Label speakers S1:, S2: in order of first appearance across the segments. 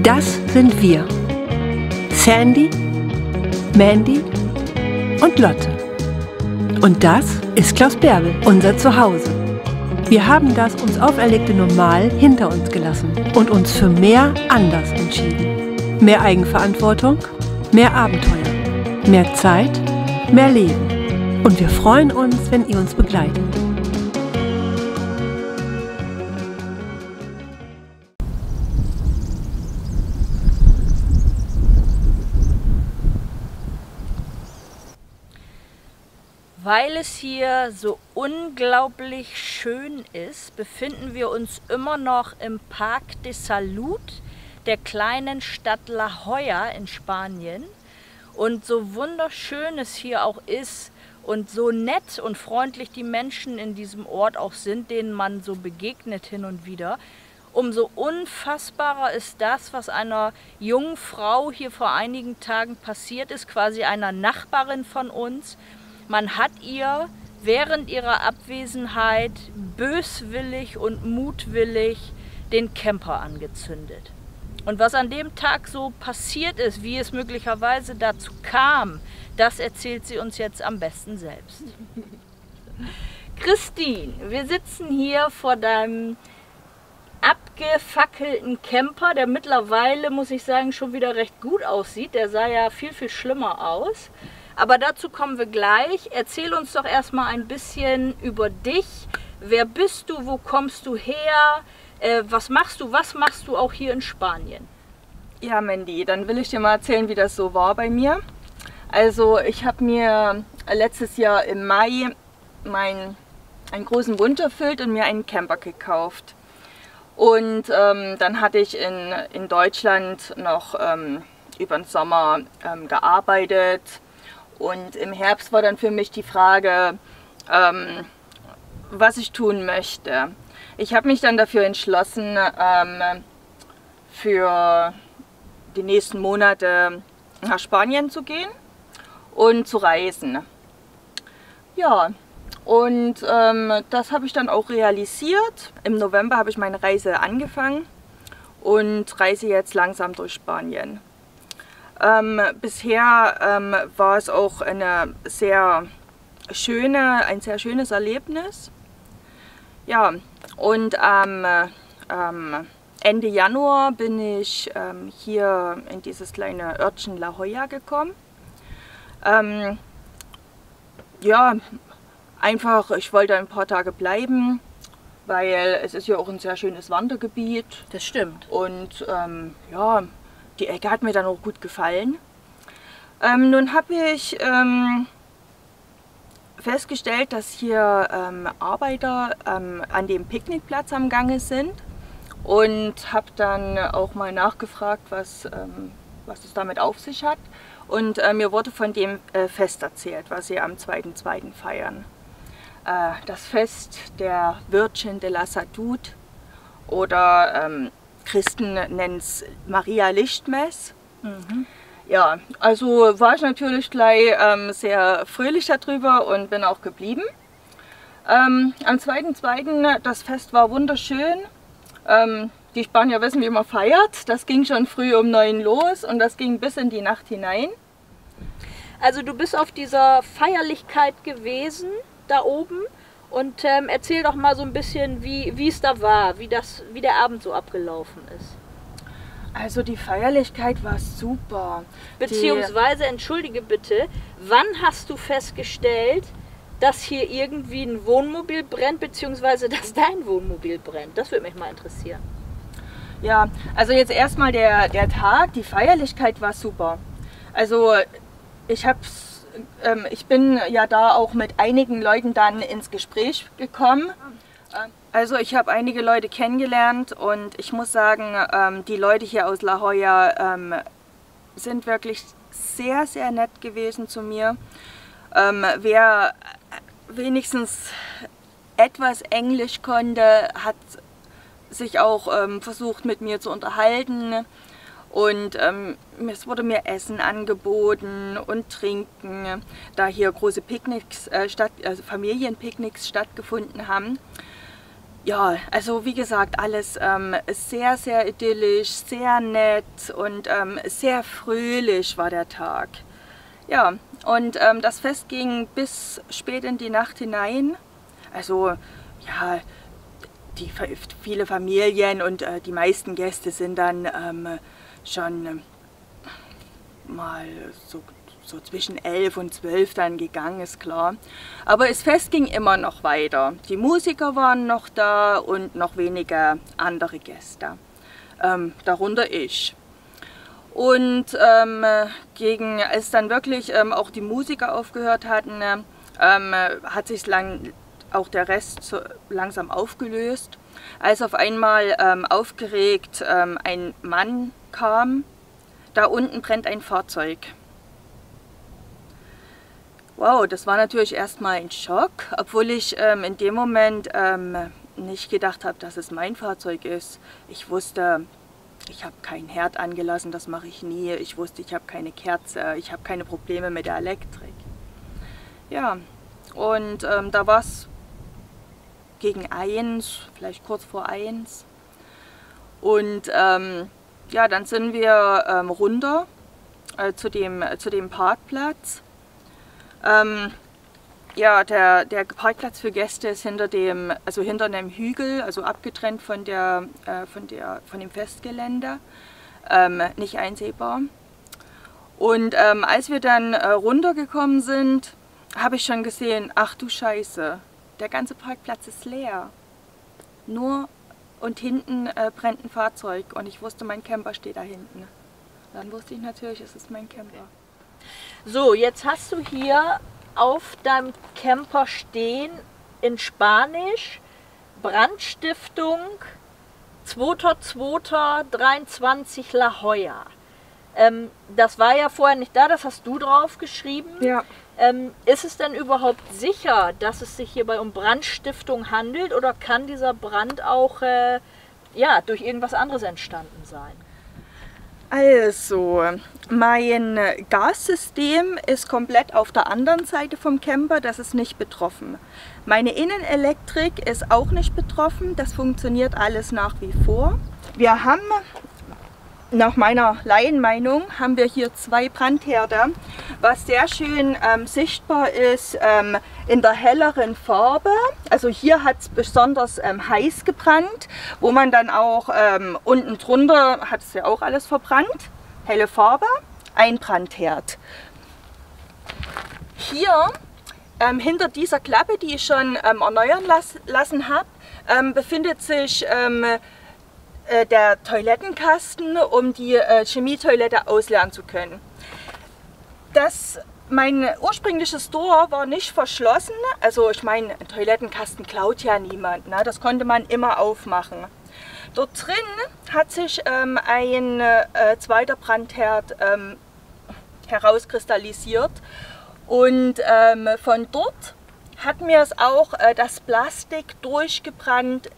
S1: Das sind wir. Sandy, Mandy und Lotte. Und das ist Klaus Bärbel, unser Zuhause. Wir haben das uns auferlegte Normal hinter uns gelassen und uns für mehr anders entschieden. Mehr Eigenverantwortung, mehr Abenteuer, mehr Zeit, mehr Leben. Und wir freuen uns, wenn ihr uns begleitet.
S2: Weil es hier so unglaublich schön ist, befinden wir uns immer noch im Parc de Salud der kleinen Stadt La Jolla in Spanien. Und so wunderschön es hier auch ist und so nett und freundlich die Menschen in diesem Ort auch sind, denen man so begegnet hin und wieder, umso unfassbarer ist das, was einer jungen Frau hier vor einigen Tagen passiert ist, quasi einer Nachbarin von uns. Man hat ihr während ihrer Abwesenheit böswillig und mutwillig den Camper angezündet. Und was an dem Tag so passiert ist, wie es möglicherweise dazu kam, das erzählt sie uns jetzt am besten selbst. Christine, wir sitzen hier vor deinem abgefackelten Camper, der mittlerweile, muss ich sagen, schon wieder recht gut aussieht. Der sah ja viel, viel schlimmer aus. Aber dazu kommen wir gleich. Erzähl uns doch erstmal ein bisschen über dich. Wer bist du? Wo kommst du her? Was machst du auch hier in Spanien?
S3: Ja, Mandy, dann will ich dir mal erzählen, wie das so war bei mir. Also ich habe mir letztes Jahr im Mai einen großen Wunsch erfüllt und mir einen Camper gekauft. Und dann hatte ich in Deutschland noch über den Sommer gearbeitet. Und im Herbst war dann für mich die Frage, was ich tun möchte. Ich habe mich dann dafür entschlossen, für die nächsten Monate nach Spanien zu gehen und zu reisen. Ja, und das habe ich dann auch realisiert. Im November habe ich meine Reise angefangen und reise jetzt langsam durch Spanien. Bisher war es auch ein sehr schönes Erlebnis. Ja, und am Ende Januar bin ich hier in dieses kleine Örtchen La Jolla gekommen. Ja, einfach, ich wollte ein paar Tage bleiben, weil es ist ja auch ein sehr schönes Wandergebiet.
S2: Das stimmt.
S3: Und ja, die Ecke hat mir dann auch gut gefallen. Nun habe ich festgestellt, dass hier Arbeiter an dem Picknickplatz am Gange sind und habe dann auch mal nachgefragt, was es damit auf sich hat. Und mir wurde von dem Fest erzählt, was sie am 2.2. feiern. Das Fest der Virgen de la Salud oder Christen nennen es Maria Lichtmess. Mhm. Ja, also war ich natürlich gleich sehr fröhlich darüber und bin auch geblieben. Am 2.2. das Fest war wunderschön. Die Spanier wissen, wie man feiert. Das ging schon früh um 9 los und das ging bis in die Nacht hinein.
S2: Also du bist auf dieser Feierlichkeit gewesen, da oben. Und erzähl doch mal so ein bisschen, wie es da war, wie der Abend so abgelaufen ist.
S3: Also die Feierlichkeit war super.
S2: Beziehungsweise, entschuldige bitte, wann hast du festgestellt, dass hier irgendwie ein Wohnmobil brennt, beziehungsweise dass dein Wohnmobil brennt? Das würde mich mal interessieren.
S3: Ja, also jetzt erstmal der Tag, die Feierlichkeit war super. Also ich bin ja da auch mit einigen Leuten dann ins Gespräch gekommen. Also ich habe einige Leute kennengelernt und ich muss sagen, die Leute hier aus La Jolla sind wirklich sehr, sehr nett gewesen zu mir. Wer wenigstens etwas Englisch konnte, hat sich auch versucht mit mir zu unterhalten. Und es wurde mir Essen angeboten und Trinken, da hier große Picknicks also Familienpicknicks stattgefunden haben. Ja, also wie gesagt, alles sehr, sehr idyllisch, sehr nett und sehr fröhlich war der Tag. Ja, und das Fest ging bis spät in die Nacht hinein. Also ja, viele Familien und die meisten Gäste sind dann schon mal so zwischen 11 und 12 dann gegangen, ist klar. Aber das Fest ging immer noch weiter. Die Musiker waren noch da und noch wenige andere Gäste, darunter ich. Und als dann wirklich auch die Musiker aufgehört hatten, hat sich auch der Rest langsam aufgelöst. Als auf einmal aufgeregt ein Mann kam, da unten brennt ein Fahrzeug. Wow, das war natürlich erstmal ein Schock, obwohl ich in dem Moment nicht gedacht habe, dass es mein Fahrzeug ist. Ich wusste, ich habe keinen Herd angelassen, das mache ich nie. Ich wusste, ich habe keine Kerze, ich habe keine Probleme mit der Elektrik. Ja, und da war es gegen 1, vielleicht kurz vor 1. Und ja, dann sind wir runter zu dem Parkplatz. Ja, der Parkplatz für Gäste ist hinter einem Hügel, also abgetrennt von dem Festgelände, nicht einsehbar. Und als wir dann runtergekommen sind, habe ich schon gesehen, ach du Scheiße, der ganze Parkplatz ist leer. Und hinten brennt ein Fahrzeug und ich wusste, mein Camper steht da hinten. Dann wusste ich natürlich, es ist mein Camper.
S2: So, jetzt hast du hier auf deinem Camper stehen in Spanisch Brandstiftung 2.2.23 La Jolla. Das war ja vorher nicht da, das hast du drauf geschrieben.
S3: Ja.
S2: Ist es denn überhaupt sicher, dass es sich hierbei um Brandstiftung handelt oder kann dieser Brand auch ja, durch irgendwas anderes entstanden sein?
S3: Also, mein Gassystem ist komplett auf der anderen Seite vom Camper, das ist nicht betroffen. Meine Innenelektrik ist auch nicht betroffen, das funktioniert alles nach wie vor. Wir haben, nach meiner Laienmeinung, haben wir hier 2 Brandherde, was sehr schön sichtbar ist in der helleren Farbe. Also hier hat es besonders heiß gebrannt, wo man dann auch unten drunter hat es ja auch alles verbrannt. Helle Farbe, ein Brandherd. Hier hinter dieser Klappe, die ich schon erneuern lassen habe, befindet sich der Toilettenkasten, um die Chemietoilette ausleeren zu können. Mein ursprüngliches Tor war nicht verschlossen, also ich meine, ein Toilettenkasten klaut ja niemand, ne? Das konnte man immer aufmachen. Dort drin hat sich ein zweiter Brandherd herauskristallisiert und von dort hat mir es auch das Plastik durchgebrannt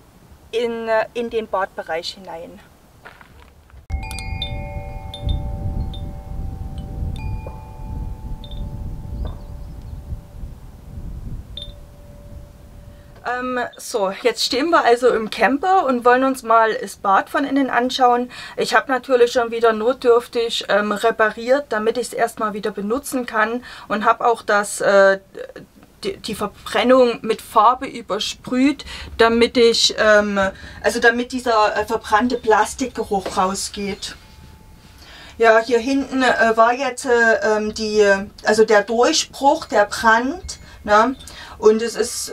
S3: in den Badbereich hinein. So, jetzt stehen wir also im Camper und wollen uns mal das Bad von innen anschauen. Ich habe natürlich schon wieder notdürftig repariert, damit ich es erstmal wieder benutzen kann und habe auch die Verbrennung mit Farbe übersprüht, damit damit dieser verbrannte Plastikgeruch rausgeht. Ja, hier hinten war jetzt der Durchbruch, der Brand, ne? Und es ist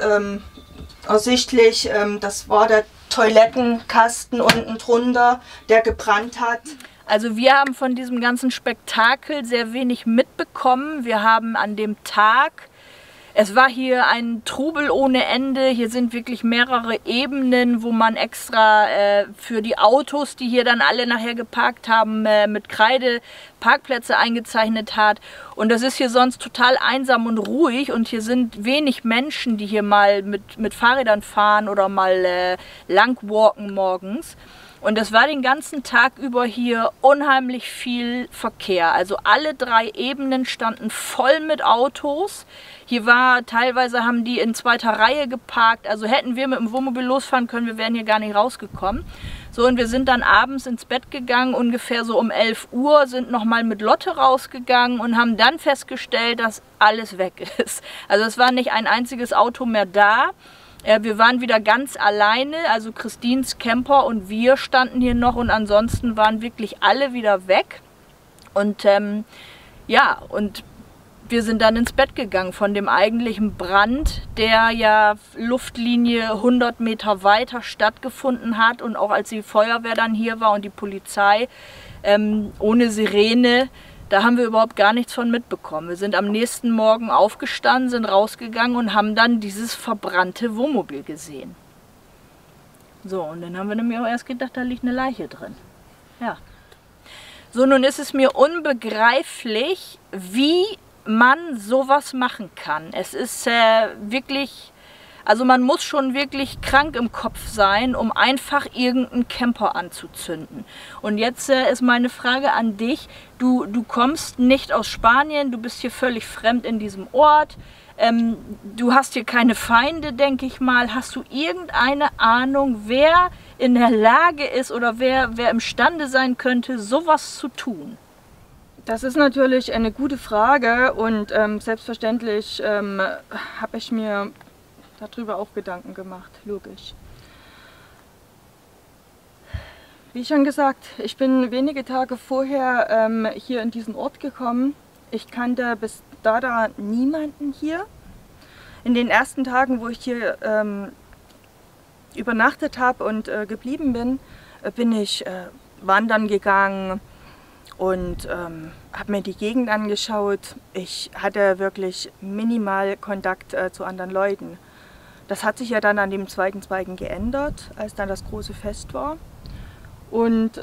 S3: ersichtlich, das war der Toilettenkasten unten drunter, der gebrannt hat.
S2: Also wir haben von diesem ganzen Spektakel sehr wenig mitbekommen. Wir haben an dem Tag, es war hier ein Trubel ohne Ende, hier sind wirklich mehrere Ebenen, wo man extra für die Autos, die hier dann alle nachher geparkt haben, mit Kreide Parkplätze eingezeichnet hat. Und das ist hier sonst total einsam und ruhig und hier sind wenig Menschen, die hier mal mit Fahrrädern fahren oder mal lang walken morgens. Und es war den ganzen Tag über hier unheimlich viel Verkehr. Also alle 3 Ebenen standen voll mit Autos. Hier war, teilweise haben die in 2. Reihe geparkt. Also hätten wir mit dem Wohnmobil losfahren können, wir wären hier gar nicht rausgekommen. So, und wir sind dann abends ins Bett gegangen, ungefähr so um 11 Uhr, sind nochmal mit Lotte rausgegangen und haben dann festgestellt, dass alles weg ist. Also es war nicht ein einziges Auto mehr da. Wir waren wieder ganz alleine, also Christines Camper und wir standen hier noch und ansonsten waren wirklich alle wieder weg. Und ja, und wir sind dann ins Bett gegangen von dem eigentlichen Brand, der ja Luftlinie 100 Meter weiter stattgefunden hat. Und auch als die Feuerwehr dann hier war und die Polizei ohne Sirene, da haben wir überhaupt gar nichts von mitbekommen. Wir sind am nächsten Morgen aufgestanden, sind rausgegangen und haben dann dieses verbrannte Wohnmobil gesehen. So, und dann haben wir nämlich auch erst gedacht, da liegt eine Leiche drin. Ja. So, nun ist es mir unbegreiflich, wie man sowas machen kann. Es ist wirklich, also man muss schon wirklich krank im Kopf sein, um einfach irgendeinen Camper anzuzünden. Und jetzt ist meine Frage an dich, du kommst nicht aus Spanien, du bist hier völlig fremd in diesem Ort, du hast hier keine Feinde, denke ich mal. Hast du irgendeine Ahnung, wer in der Lage ist oder wer imstande sein könnte, sowas zu tun?
S3: Das ist natürlich eine gute Frage und selbstverständlich habe ich mir darüber auch Gedanken gemacht, logisch. Wie schon gesagt, ich bin wenige Tage vorher hier in diesen Ort gekommen. Ich kannte bis dato niemanden hier. In den ersten Tagen, wo ich hier übernachtet habe und geblieben bin, bin ich wandern gegangen und habe mir die Gegend angeschaut. Ich hatte wirklich minimal Kontakt zu anderen Leuten. Das hat sich ja dann an dem 2.2. geändert, als dann das große Fest war. Und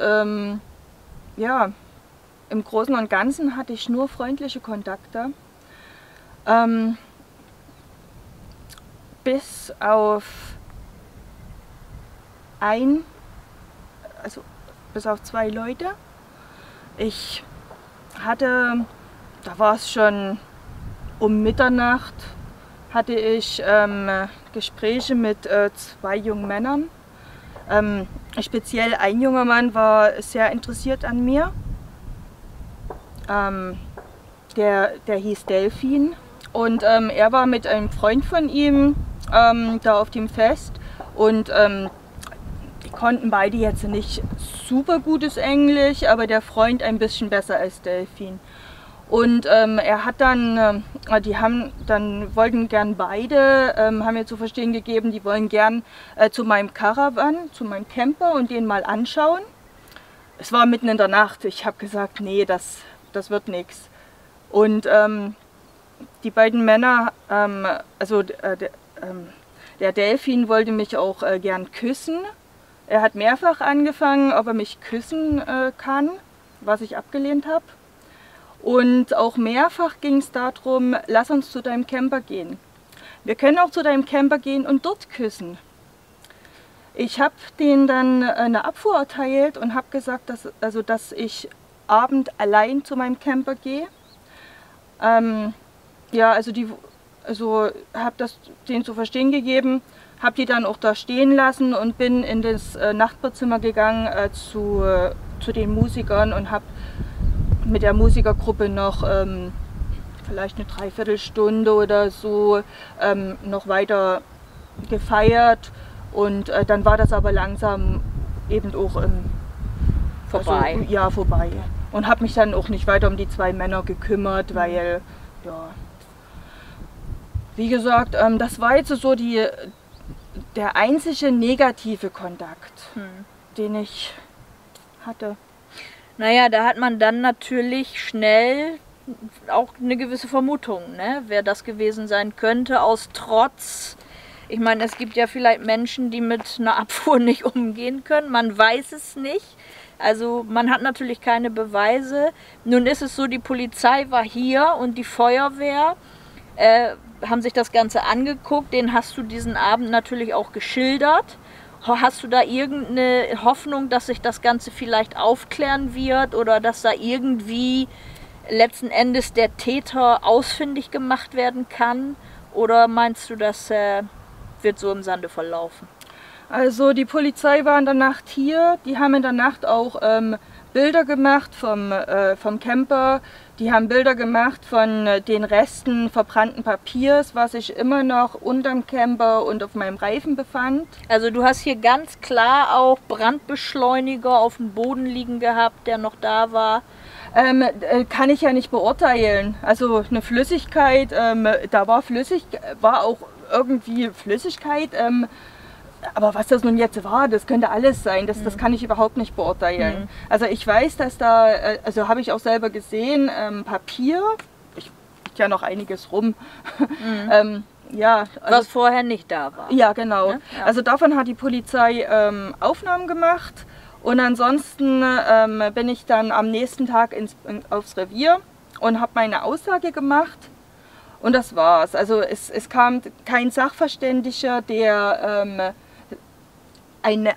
S3: ja, im Großen und Ganzen hatte ich nur freundliche Kontakte. Bis auf bis auf 2 Leute. Ich hatte, da war es schon um Mitternacht, hatte ich Gespräche mit 2 jungen Männern. Speziell ein junger Mann war sehr interessiert an mir. Der hieß Delfin und er war mit einem Freund von ihm da auf dem Fest und die konnten beide jetzt nicht super gutes Englisch, aber der Freund ein bisschen besser als Delfin. Und er hat dann, wollten gern beide, haben mir zu verstehen gegeben, die wollen gern zu meinem Caravan, zu meinem Camper und den mal anschauen. Es war mitten in der Nacht, ich habe gesagt, nee, das wird nichts. Und die beiden Männer, der Delfin wollte mich auch gern küssen. Er hat mehrfach angefangen, ob er mich küssen kann, was ich abgelehnt habe. Und auch mehrfach ging es darum, lass uns zu deinem Camper gehen. Wir können auch zu deinem Camper gehen und dort küssen. Ich habe denen dann eine Abfuhr erteilt und habe gesagt, dass ich abend allein zu meinem Camper gehe. Ja, habe das denen zu verstehen gegeben, habe die dann auch da stehen lassen und bin in das Nachbarzimmer gegangen zu den Musikern und habe mit der Musikergruppe noch vielleicht eine Dreiviertelstunde oder so noch weiter gefeiert und dann war das aber langsam eben auch
S2: vorbei.
S3: Also, ja, vorbei. Und habe mich dann auch nicht weiter um die 2 Männer gekümmert, weil, ja, wie gesagt, das war jetzt so der einzige negative Kontakt, den ich hatte.
S2: Naja, da hat man dann natürlich schnell auch eine gewisse Vermutung, ne? Wer das gewesen sein könnte, aus Trotz. Ich meine, es gibt ja vielleicht Menschen, die mit einer Abfuhr nicht umgehen können, man weiß es nicht. Also man hat natürlich keine Beweise. Nun ist es so, die Polizei war hier und die Feuerwehr haben sich das Ganze angeguckt. Den hast du diesen Abend natürlich auch geschildert. Hast du da irgendeine Hoffnung, dass sich das Ganze vielleicht aufklären wird oder dass da irgendwie letzten Endes der Täter ausfindig gemacht werden kann? Oder meinst du, das wird so im Sande verlaufen?
S3: Also die Polizei war in der Nacht hier, die haben in der Nacht auch Bilder gemacht vom Camper, die haben Bilder gemacht von den Resten verbrannten Papiers, was sich immer noch unterm Camper und auf meinem Reifen befand.
S2: Also du hast hier ganz klar auch Brandbeschleuniger auf dem Boden liegen gehabt, der noch da war.
S3: Kann ich ja nicht beurteilen. Also eine Flüssigkeit, da war auch irgendwie Flüssigkeit. Aber was das nun jetzt war, das könnte alles sein, das kann ich überhaupt nicht beurteilen. Also ich weiß, dass da, also habe ich auch selber gesehen, Papier, liegt ja noch einiges rum. Ja, also,
S2: was vorher nicht da war.
S3: Ja, genau.
S2: Ja? Ja.
S3: Also davon hat die Polizei Aufnahmen gemacht und ansonsten bin ich dann am nächsten Tag aufs Revier und habe meine Aussage gemacht. Und das war's. Also es kam kein Sachverständiger, der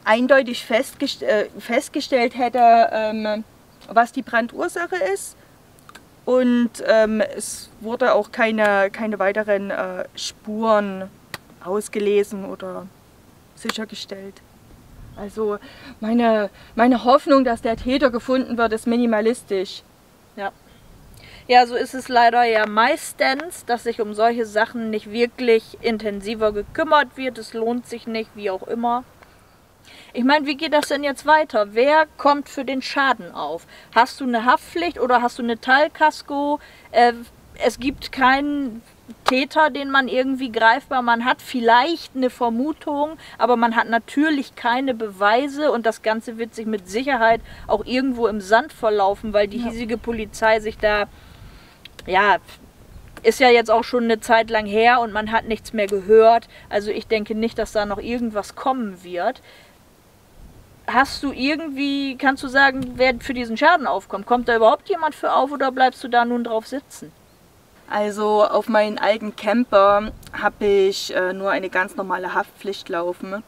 S3: eindeutig festgestellt hätte, was die Brandursache ist. Und es wurde auch keine weiteren Spuren ausgelesen oder sichergestellt. Also meine Hoffnung, dass der Täter gefunden wird, ist minimalistisch.
S2: Ja. Ja, so ist es leider ja meistens, dass sich um solche Sachen nicht wirklich intensiver gekümmert wird. Es lohnt sich nicht, wie auch immer. Ich meine, wie geht das denn jetzt weiter? Wer kommt für den Schaden auf? Hast du eine Haftpflicht oder hast du eine Teilkasko? Es gibt keinen Täter, den man irgendwie greifbar, man hat vielleicht eine Vermutung, aber man hat natürlich keine Beweise und das Ganze wird sich mit Sicherheit auch irgendwo im Sand verlaufen, weil die hiesige Polizei sich da, ja, ist ja jetzt auch schon eine Zeit lang her und man hat nichts mehr gehört, also ich denke nicht, dass da noch irgendwas kommen wird. Hast du irgendwie, kannst du sagen, wer für diesen Schaden aufkommt? Kommt da überhaupt jemand für auf oder bleibst du da nun drauf sitzen?
S3: Also auf meinen alten Camper habe ich nur eine ganz normale Haftpflicht laufen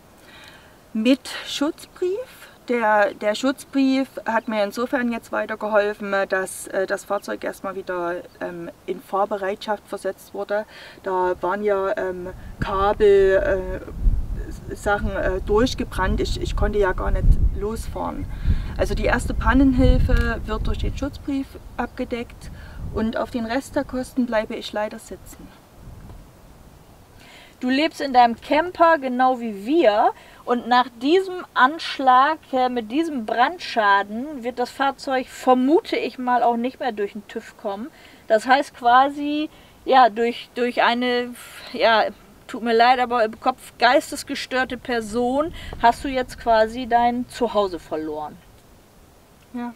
S3: mit Schutzbrief. Der Schutzbrief hat mir insofern jetzt weitergeholfen, dass das Fahrzeug erstmal wieder in Fahrbereitschaft versetzt wurde. Da waren ja Kabel, Sachen durchgebrannt. Ich konnte ja gar nicht losfahren. Also die erste Pannenhilfe wird durch den Schutzbrief abgedeckt. Und auf den Rest der Kosten bleibe ich leider sitzen.
S2: Du lebst in deinem Camper genau wie wir und nach diesem Anschlag mit diesem Brandschaden wird das Fahrzeug, vermute ich mal, auch nicht mehr durch den TÜV kommen. Das heißt quasi, ja, durch eine, ja, tut mir leid, aber im Kopf geistesgestörte Person hast du jetzt quasi dein Zuhause verloren.
S3: Ja.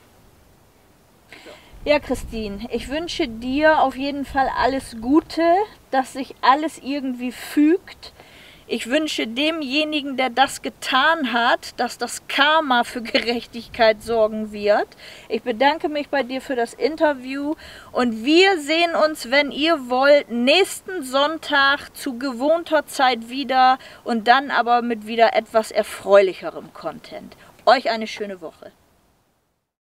S2: Ja, Christine, ich wünsche dir auf jeden Fall alles Gute, dass sich alles irgendwie fügt. Ich wünsche demjenigen, der das getan hat, dass das Karma für Gerechtigkeit sorgen wird. Ich bedanke mich bei dir für das Interview und wir sehen uns, wenn ihr wollt, nächsten Sonntag zu gewohnter Zeit wieder und dann aber mit wieder etwas erfreulicherem Content. Euch eine schöne Woche.